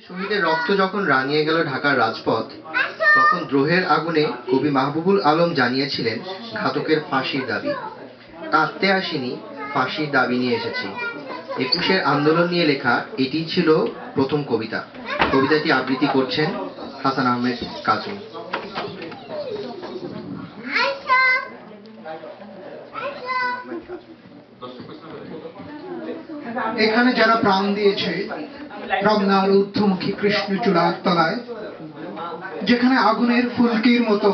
শহীদের রক্ত যখন রাঙিয়ে গেল ঢাকার রাজপথ, তখন দ্রোহের আগুনে কবি মাহবুবুল আলম জানিয়েছিলেন ঘাতকের ফাঁসির দাবি। কাঁদতে আসিনি, ফাঁসির দাবি নিয়ে এসেছি। একুশের আন্দোলন নিয়ে লেখা এটি ছিল প্রথম কবিতা। কবিতাটি আবৃত্তি করছেন হাসান আহমেদ কাজু। এখানে যারা প্রাণ দিয়েছে রমনার ঊর্ধ্বমুখী কৃষ্ণচূড়ার তলায়, যেখানে আগুনের ফুলকির মতো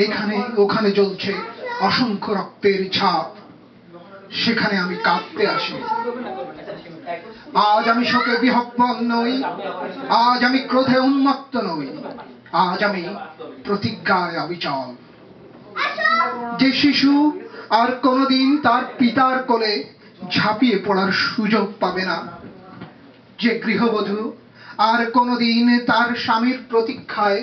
এখানে ওখানে জ্বলছে অসংখ্য রক্তের ছাপ, সেখানে আমি কাঁদতে আসি। আজ আমি শোকে বিহ্বল নই, আজ আমি ক্রোধে উন্মত্ত নই, আজ আমি প্রতিজ্ঞায় অবিচল। যে শিশু আর কোনোদিন তার পিতার কোলে ঝাঁপিয়ে পড়ার সুযোগ পাবে না, যে গৃহবধূ আর কোনোদিন তার স্বামীর প্রতীক্ষায়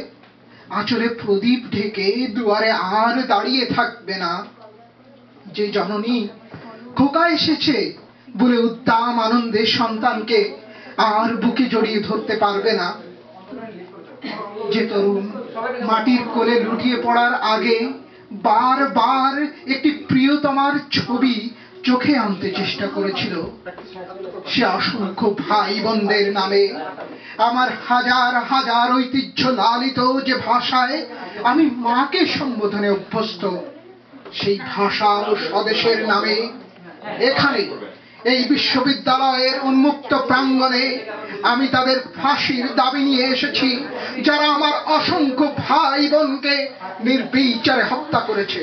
আঁচলে প্রদীপ ঢেকে দুয়ারে আর দাঁড়িয়ে থাকবে না, যে জননী খোকা এসেছে বলে উদ্দাম আনন্দে সন্তানকে আর বুকে জড়িয়ে ধরতে পারবে না, যে তরুণ মাটির কোলে লুটিয়ে পড়ার আগে বারবার একটি প্রিয়তমার ছবি চোখে আনতে চেষ্টা করেছিল, সে অসংখ্য ভাই বোনদের নামে আমার হাজার হাজার ঐতিহ্য লালিত যে ভাষায় আমি মাকে সম্বোধনে অভ্যস্ত, সেই ভাষা ও স্বদেশের নামে এখানে এই বিশ্ববিদ্যালয়ের উন্মুক্ত প্রাঙ্গণে আমি তাদের ফাঁসির দাবি নিয়ে এসেছি, যারা আমার অসংখ্য ভাই বোনকে নির্বিচারে হত্যা করেছে।